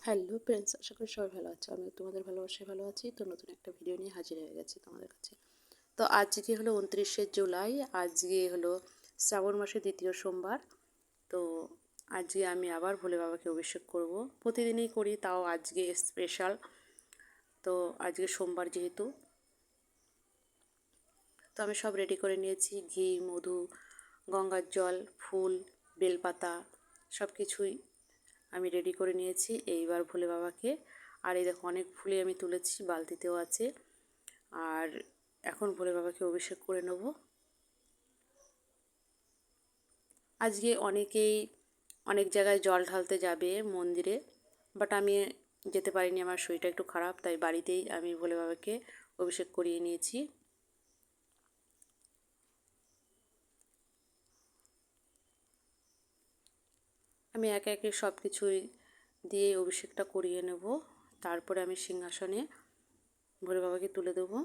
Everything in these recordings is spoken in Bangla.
হ্যালো ফ্রেন্ডস, আশা করি সবাই ভালো আছে। আমি তোমাদের ভালোবাসায় ভালো আছি। তো নতুন একটা ভিডিও নিয়ে হাজির হয়ে গেছি তোমাদের কাছে। তো আজকে হলো 29শে জুলাই। আজকে হলো শ্রাবণ মাসের দ্বিতীয় সোমবার। তো আজকে আমি আবার ভোলে বাবাকে অভিষেক করব। প্রতিদিনই করি, তাও আজকে স্পেশাল। তো আজকে সোমবার যেহেতু, তো আমি সব রেডি করে নিয়েছি। ঘি, মধু, গঙ্গার জল, ফুল, বেলপাতা সব কিছুই আমি রেডি করে নিয়েছি এইবার ভোলে বাবাকে। আর এই দেখো অনেক ফুলই আমি তুলেছি, বালতিতেও আছে। আর এখন ভোলে বাবাকে অভিষেক করে নেব। আজকে অনেকেই অনেক জায়গায় জল ঢালতে যাবে মন্দিরে, বাট আমি যেতে পারিনি, আমার শরীরটা একটু খারাপ, তাই বাড়িতেই আমি ভোলে বাবাকে অভিষেক করিয়ে নিয়েছি। আমি একে একে সব কিছুই দিয়ে অভিষেকটা করিয়ে নেব। তারপরে আমি সিংহাসনে ভোলে বাবাকে তুলে দেবো।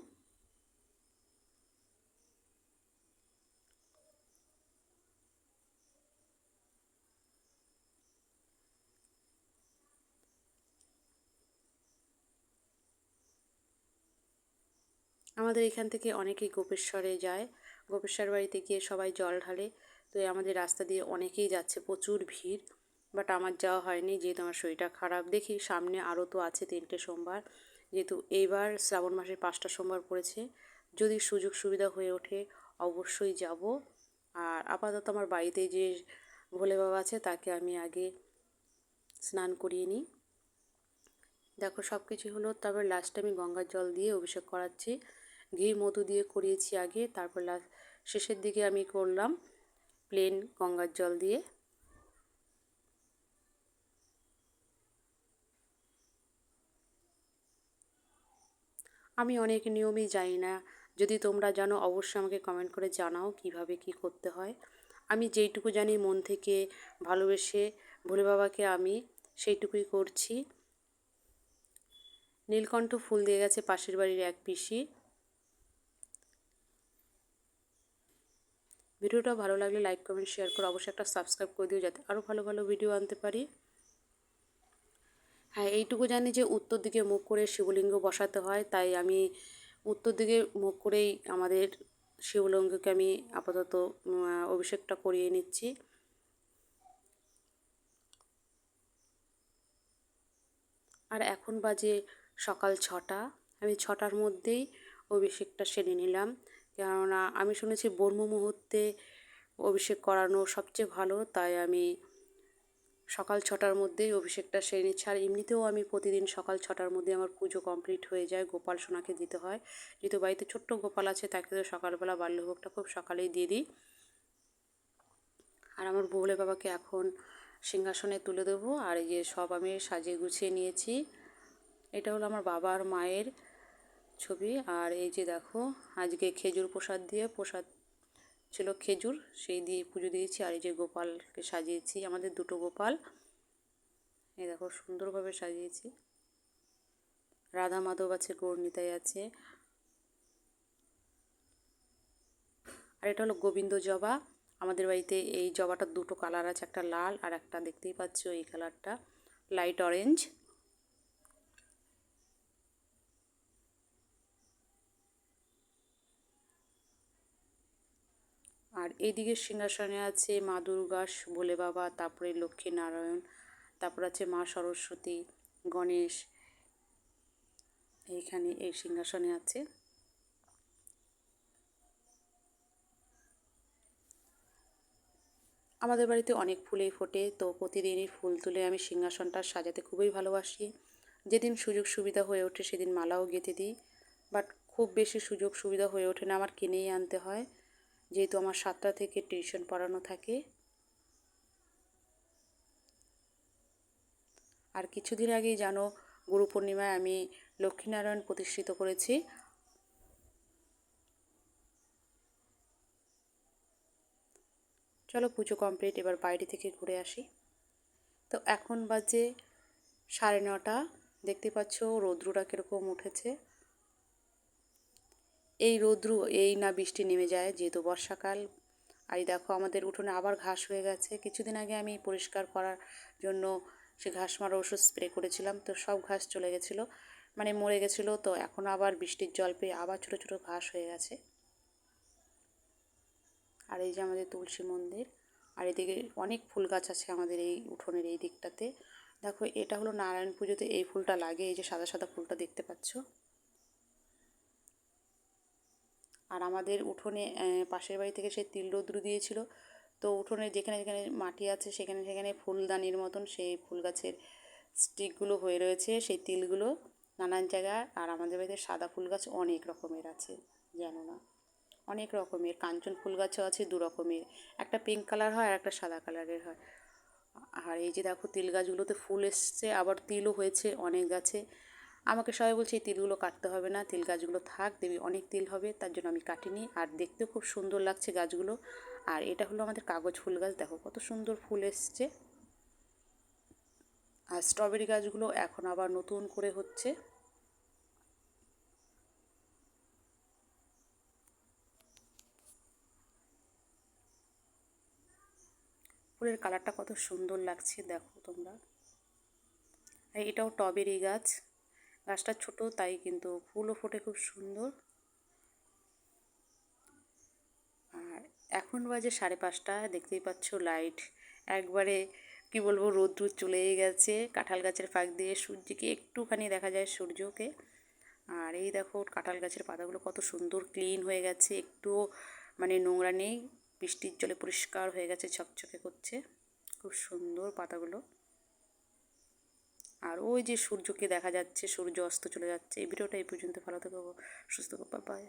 আমাদের এখান থেকে অনেকেই গোপেশ্বরে যায়, গোপেশ্বর বাড়িতে গিয়ে সবাই জল ঢালে। তো আমাদের রাস্তা দিয়ে অনেকেই যাচ্ছে, প্রচুর ভিড়। বাট আমার যাওয়া হয়নি, যেহেতু আমার শরীরটা খারাপ। দেখি সামনে আরও তো আছে 3টে সোমবার, যেহেতু এইবার শ্রাবণ মাসের 5টা সোমবার পড়েছে। যদি সুযোগ সুবিধা হয়ে ওঠে অবশ্যই যাব। আর আপাতত আমার বাড়িতে যে ভোলে বাবা আছে তাকে আমি আগে স্নান করিয়ে নিই। দেখো সব কিছু হলো, তারপর লাস্টে আমি গঙ্গার জল দিয়ে অভিষেক করাচ্ছি। ঘি মধু দিয়ে করিয়েছি আগে, তারপর শেষের দিকে আমি করলাম প্লেন গঙ্গার জল দিয়ে। আমি অনেক নিয়মই জানি না, যদি তোমরা জানো অবশ্যই আমাকে কমেন্ট করে জানাও কিভাবে কি করতে হয়। আমি যেইটুকু জানি মন থেকে ভালোবেসে ভোলে বাবাকে আমি সেইটুকুই করছি। নীলকণ্ঠ ফুল দিয়ে গেছে পাশের বাড়ির এক পিসি। ভিডিওটা ভালো লাগলে লাইক কমেন্ট শেয়ার করে অবশ্যই একটা সাবস্ক্রাইব করে দিও, যাতে আরও ভালো ভালো ভিডিও আনতে পারি। হ্যাঁ, এইটুকু জানি যে উত্তর দিকে মুখ করে শিবলিঙ্গ বসাতে হয়, তাই আমি উত্তর দিকে মুখ করেই আমাদের শিবলিঙ্গকে আমি আপাতত অভিষেকটা করিয়ে নিচ্ছি। আর এখন বাজে সকাল 6টা। আমি 6টার মধ্যেই অভিষেকটা সেরে নিলাম, কেননা আমি শুনেছি ব্রহ্ম মুহূর্তে অভিষেক করানো সবচেয়ে ভালো, তাই আমি সকাল 6টার মধ্যেই অভিষেকটা সেরে নিচ্ছি। আর এমনিতেও আমি প্রতিদিন সকাল 6টার মধ্যে আমার পুজো কমপ্লিট হয়ে যায়। গোপাল সোনাকে দিতে হয়, যেহেতু বাড়িতে ছোট্ট গোপাল আছে, তাকে তো সকালবেলা বাল্যভোগটা খুব সকালেই দিয়ে দিই। আর আমার ভোলে বাবাকে এখন সিংহাসনে তুলে দেবো। আর এই যে সব আমি সাজিয়ে গুছিয়ে নিয়েছি। এটা হলো আমার বাবা আর মায়ের ছবি। আর এই যে দেখো আজকে খেজুর প্রসাদ দিয়ে, প্রসাদ ছিল খেজুর, সেই দিয়ে পুজো দিয়েছি। আর এই যে গোপালকে সাজিয়েছি, আমাদের দুটো গোপাল, এই দেখো সুন্দরভাবে সাজিয়েছি। রাধা মাধব আছে, গৌরনিতাই আছে। আর এটা হলো গোবিন্দ জবা। আমাদের বাড়িতে এই জবাটার দুটো কালার আছে, একটা লাল আর একটা দেখতেই পাচ্ছ এই কালারটা লাইট অরেঞ্জ। আর এইদিকে সিংহাসনে আছে মা দুর্গা, ভোলে বাবা, তারপরে লক্ষ্মী নারায়ণ, তারপর আছে মা সরস্বতী, গণেশ এইখানে এই সিংহাসনে আছে। আমাদের বাড়িতে অনেক ফুলেই ফোটে, তো প্রতিদিনই ফুল তুলে আমি সিংহাসনটা সাজাতে খুবই ভালোবাসি। যেদিন সুযোগ সুবিধা হয়ে ওঠে সেদিন মালাও গেঁথে দিই, বাট খুব বেশি সুযোগ সুবিধা হয়ে ওঠে না, আমার কিনেই আনতে হয়, যেহেতু আমার 7টা থেকে টিউশন পড়ানো থাকে। আর কিছুদিন আগেই জানো গুরু পূর্ণিমায় আমি লক্ষ্মীনারায়ণ প্রতিষ্ঠিত করেছি। চলো পুজো কমপ্লিট, এবার বাইরে থেকে ঘুরে আসি। তো এখন বাজে 9:30। দেখতে পাচ্ছ রৌদ্রটা কীরকম উঠেছে। এই রৌদ্র এই না বৃষ্টি নেমে যায়, যেহেতু বর্ষাকাল। আর দেখো আমাদের উঠোনে আবার ঘাস হয়ে গেছে। কিছুদিন আগে আমি পরিষ্কার করার জন্য সে ঘাস মারা ওষুধ স্প্রে করেছিলাম, তো সব ঘাস চলে গেছিলো, মানে মরে গেছিলো। তো এখন আবার বৃষ্টির জল পেয়ে আবার ছোটো ছোটো ঘাস হয়ে গেছে। আর এই যে আমাদের তুলসী মন্দির, আর এদিকে অনেক ফুল গাছ আছে আমাদের এই উঠোনের এই দিকটাতে। দেখো এটা হলো নারায়ণ পুজোতে এই ফুলটা লাগে, এই যে সাদা সাদা ফুলটা দেখতে পাচ্ছ। আর আমাদের উঠোনে পাশের বাড়ি থেকে সে তিল রৌদ্র দিয়েছিল, তো উঠোনে যেখানে যেখানে মাটি আছে সেখানে সেখানে ফুলদানির মতন সেই ফুল গাছের স্টিকগুলো হয়ে রয়েছে, সেই তিলগুলো নানান জায়গায়। আর আমাদের বাড়িতে সাদা ফুল গাছ অনেক রকমের আছে, জানো না, অনেক রকমের। কাঞ্চন ফুল গাছও আছে দু রকমের, একটা পিঙ্ক কালার হয় আর একটা সাদা কালারের হয়। আর এই যে দেখো তিল গাছগুলোতে ফুল এসছে, আবার তিলও হয়েছে অনেক গাছে। আমাকে সবাই বলছে এই তিলগুলো কাটতে হবে না, তিল গাছগুলো থাক, দেবী অনেক তিল হবে, তার জন্য আমি কাটিনি। আর দেখতেও খুব সুন্দর লাগছে গাছগুলো। আর এটা হলো আমাদের কাগজ ফুল গাছ, দেখো কত সুন্দর ফুল এসছে। আর স্ট্রবেরি গাছগুলো এখন আবার নতুন করে হচ্ছে। ফুলের কালারটা কত সুন্দর লাগছে দেখো তোমরা। আর এটাও টবেরই গাছ, গাছটা ছোট তাই কিন্তু ফুলও ফোটে খুব সুন্দর। আর এখন বাজে 5:30, দেখতেই পাচ্ছ লাইট একবারে কি বলবো, রোদ্দুর চলেই গেছে। কাঁঠাল গাছের ফাঁক দিয়ে সূর্যকে একটুখানি দেখা যায়, সূর্যকে। আর এই দেখো কাঁঠাল গাছের পাতাগুলো কত সুন্দর ক্লিন হয়ে গেছে, একটুও মানে নোংরা নেই, বৃষ্টির জলে পরিষ্কার হয়ে গেছে, ঝকঝকে করছে, খুব সুন্দর পাতাগুলো। আর ওই যে সূর্যকে দেখা যাচ্ছে, সূর্য অস্ত চলে যাচ্ছে। এই ভিডিওটা এই পর্যন্ত, ভালো থেকো, সুস্থ থাকো, বাই।